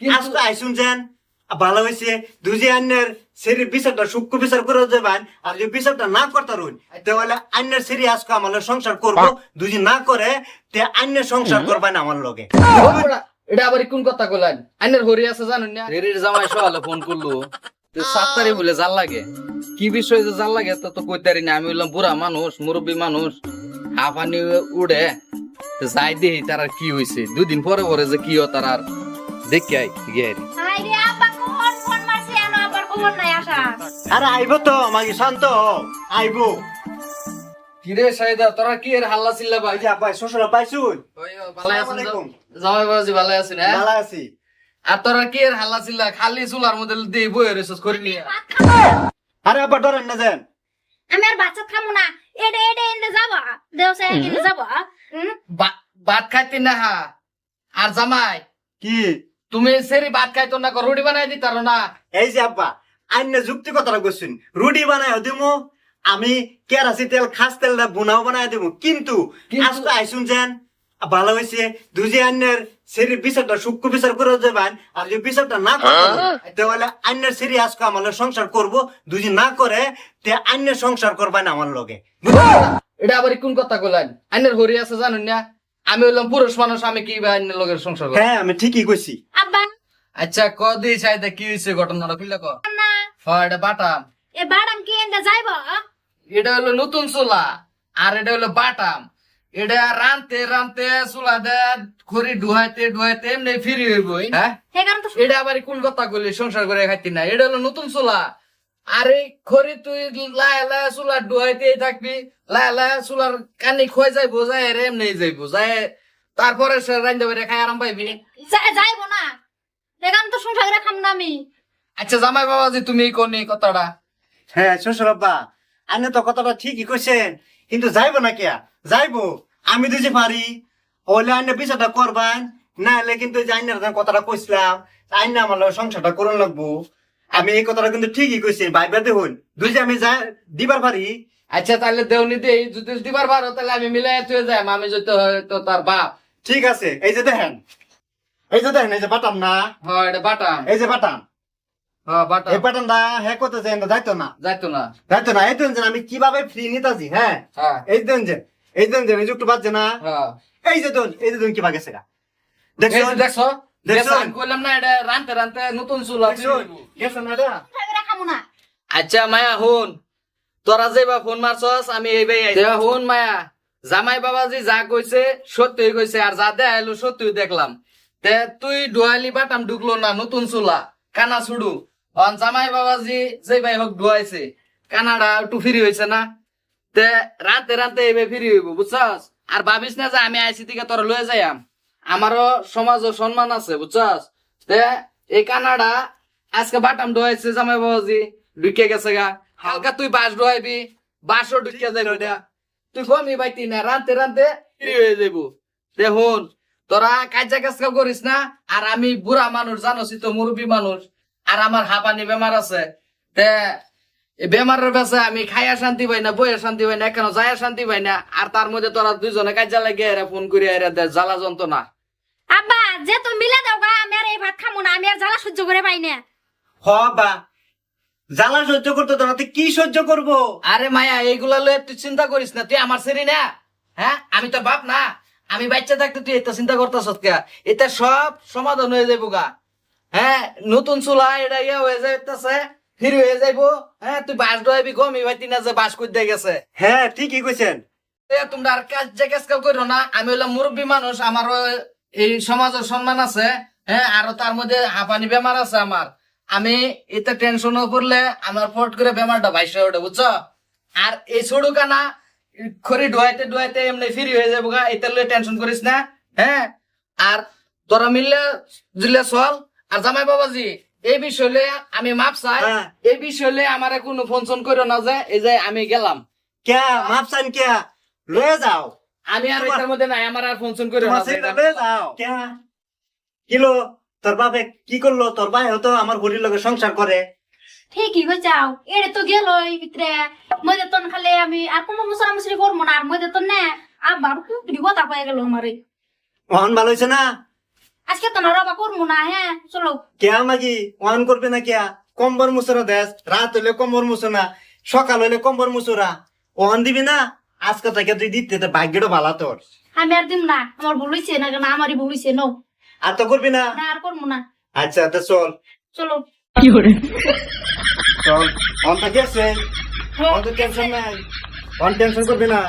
আজকে আইসুন যেন ভালো হয়েছে দুজি আন্নের শরীর বিচারটা সূক্ষ্ম বিচার করে দেবেন আর যদি বিচারটা না করতে রুন তাহলে আন্নের শরীর আজকে আমার সংসার করবো দুজি না করে তে আন্নের সংসার করবেন আমার লগে এটা আবার কোন কথা কইলেন আইনের হরি আছে জানেন না হেরির জামাই সকালে ফোন করলো তো 7 তারিখ বলে জাল লাগে কি বিষয় যে জাল লাগে তো কইতারি না আমি বললাম বুড়া মানুষ মুরব্বী মানুষ হাফানি উড়ে তো যাই দেখি তার আর কি হইছে 2 দিন পরে পরে যে কি হয় তার আর দেখি আই গেরি আরে আব্বা কোন ফোন মারছে এনো আবার খবর নাই আসা আরে আইবো তো আমাকে শান্ত আইবো কিরে সাইদা তোরা কি এর হাল্লা চিল্লা ভাই যা ভাই শ্বশুর পাইছুন ভালো আছেন জামাই বাবাজি ভালো আছেন হ্যাঁ ভালো আছি আর তোরা কি এর হাল্লা চিল্লা খালি চুলার মধ্যে দিয়ে বইয়ে রইছস করি নিয়ে আরে আবার ডরেন না যেন আমি আর বাচ্চা খামু না এডে এডে এন্ডে যাবা দেওসে এন্ডে যাবা ভাত খাইতে না হা আর জামাই কি তুমি সেরি ভাত খাইতো না রুটি বানাই দিতার না এই যে আব্বা আইন যুক্তি কথাটা করছেন রুটি বানাই দিমু আমি কেরাসি তেল খাস তেল বুনাও বানাই দেবো কিন্তু আজকে আইসুন যেন ভালো হয়েছে দুজি আন্নের শরীর বিচারটা সূক্ষ্ম বিচার করে দেবেন আর যদি বিচারটা না করে তাহলে আন্নের শরীর আজকে আমার সংসার করব দুজি না করে তে আন্নের সংসার করবেন আমার লগে এটা আবার কোন কথা কইলেন আইনের হরি আছে জানেন না আমি হইলাম পুরুষ মানুষ আমি কি বা আইনের লগের সংসার করব হ্যাঁ আমি ঠিকই কইছি আব্বা আচ্ছা কদি চাইদা কি হইছে ঘটনাটা কইলা ক না ফয়টা বাটাম এ বাড়াম কি এন্ডে যাইবা এটা হলো নতুন চুলা আর এটা হলো বাটাম এটা রানতে রানতে চুলা দে খড়ি ডুহাইতে ডুহাইতে এমনি ফিরি হইব হ্যাঁ হে কারণ তো এটা আবার কোন কথা কইলি সংসার করে খাইতি না এটা হলো নতুন চুলা আরে খড়ি তুই লায় লায় চুলা ডুহাইতে থাকবি লায় লায় চুলার কানি খয় যাইবো যায় রে এমনি যাইবো যায় তারপরে সে রান্ধে বেড়ে খাই আরাম পাইবি যাইবো না হে কারণ তো সংসার রাখাম না আমি আচ্ছা জামাই বাবাজি তুমি কোনি কথাটা হ্যাঁ শ্বশুর আব্বা আইনে তো কথাটা ঠিকই কইছেন কিন্তু যাইবো না কিয়া যাইবো আমি দুজি পারি হলে আইনে বিচারটা করবেন না হলে কিন্তু যে আইনের কথাটা কইছিলাম আইনে আমার লগে সংসারটা করুন লাগবো আমি এই কথাটা কিন্তু ঠিকই কইছি ভাইবা দেখুন দুজি আমি যাই দিবার পারি আচ্ছা তাহলে দেওনি দেই যদি দিবার পারো তাহলে আমি মিলাই তুই যাই আমি যদি হয়তো তার বাপ ঠিক আছে এই যে দেখেন এই যে দেখেন এই যে বাটাম না হয় এটা বাটাম এই যে বাটাম হ্যাঁ বাটাম এই বাটামটা হ্যাঁ করতে চাই যাইতো না যাইতো না যাইতো না এই দেন যে আমি কিভাবে ফ্রি নিতাছি হ্যাঁ হ্যাঁ এই দেন যে এই দেন যে একটু বাজছে না হ্যাঁ এই যে দোন এই যে দোন কি বাগেছে গা এই দেখছো যে দেখছো দেখছো? আমি কইলাম না এটা রানতে রানতে নতুন চুলা দেখছো গেছো না এটা সংসার রাখামু না আচ্ছা মায়া হুন তোরা যেবা ফোন মারছস আমি এই ভাই হুন মায়া জামাই বাবাজি যা কইছে সত্যি কইছে আর যা দেখাইলো সত্যি দেখলাম তে তুই ডুয়ালি বাটাম ঢুকলো না নতুন চুলা কানা ছুড়ু অন জামাই বাবাজি যে ভাই হোক ডুয়াইছে কানাডা একটু ফ্রি হয়েছে না তে রাতে রাতে এবে ফ্রি হইব বুঝছস আর ভাবিস না যে আমি আইসি থেকে তোরা লয়ে যাইম আমারও সমাজ ও সম্মান আছে বুঝছস তে এই কানাডা আজকে বাটাম ডুয়াইছে জামাই বাবাজি ঢুকে গেছে গা হালকা তুই বাস ডুয়াইবি বাসও ঢুকে যাইব তুই কমি বাইতি না রানতে রানতে ফ্রি হয়ে যাইব তে হন তোরা কাজা কাজ করিস না আর আমি বুড়া মানুষ জানোসি তো মুরব্বী মানুষ আর আমার হাঁপানি বেমার আছে তে বেমারের বেছে আমি খাইয়া শান্তি পাই না বইয়া শান্তি পাই না কেন যাইয়া শান্তি পাই না আর তার মধ্যে তোরা দুইজনে কাজা লাগে এরা ফোন করে এরা জ্বালা যন্ত্রণা আব্বা যে তুমি মিলে দাও গা আমি আর এই ভাত খামু না আমি আর জ্বালা সহ্য করে পাই না হ বা জ্বালা সহ্য করতে তো না তুই কি সহ্য করবো আরে মায়া এইগুলা লয়ে তুই চিন্তা করিস না তুই আমার সেরি না হ্যাঁ আমি তো বাপ না আমি বাচ্চা থাকতে তুই এটা চিন্তা করতেছ কে এটা সব সমাধান হয়ে যাইব গা হ্যাঁ নতুন চুলা এটা ইয়ে হয়ে যাইতেছে ফির হয়ে যাইবো হ্যাঁ তুই বাস ডয়াবি গমি ভাইতি না যে বাস করে গেছে হ্যাঁ ঠিকই কইছেন তোমরা আর কাজ যে কাজ করো না আমি হলাম মুরব্বী মানুষ আমারও এই সমাজের সম্মান আছে হ্যাঁ আরো তার মধ্যে হাঁপানি বেমার আছে আমার আমি এতে টেনশন পড়লে আমার ফট করে বেমারটা ভাইসে ওঠে বুঝছো আর এই ছোড়ু কানা খড়ি ডুয়াইতে ডুয়াইতে এমনি ফ্রি হয়ে যাবো গা এটা লয়ে টেনশন করিস না হ্যাঁ আর তোরা মিললে জিলে চল আর জামাই বাবাজি এই বিষয়ে আমি মাপ চাই হ্যাঁ। এই বিষয়ে আমার কোনো ফোন ফোন করো না যে এই যে আমি গেলাম ক্যা মাপসান ক্যা লয়ে যাও আমি আর এটার মধ্যে নাই আমার আর ফোন ফোন করো না তোমার ছেলেটা লয়ে যাও ক্যা কিলো তোর বাপে কি করলো তোর ভাই হতো আমার হরির লগে সংসার করে ঠিকই হয়ে যাও এড়ে তো গেল এই ভিতরে মধ্যে তো খালি আমি আর কোনো মুসরা মুসরি করবো না আর মধ্যে তো না আবার কুকুরি কথা পাই গেল আমারে অহন ভালো হয়েছে না আজকে তো না রবা করবো না, হ্যাঁ চলো। কেয়া মাগি ওয়ান করবে না কেয়া? কম্বর মুসরা দেশ, রাত হইলে কম্বর মুছো না, সকাল হইলে কম্বর মুসরা। ওয়ান দিবি না? আজকে থেকে তুই দিতে তো ভাগ্যটা ভালো তোর। আমি আর দিম না, আমার ভুল হইছে না, কেন আমারই ভুল হইছে। নো, আর তো করবি না? না আর করবো না। আচ্ছা তো চল চলো। চল, অন থাকে আছে, অন তো টেনশন নাই, অন টেনশন করবি না।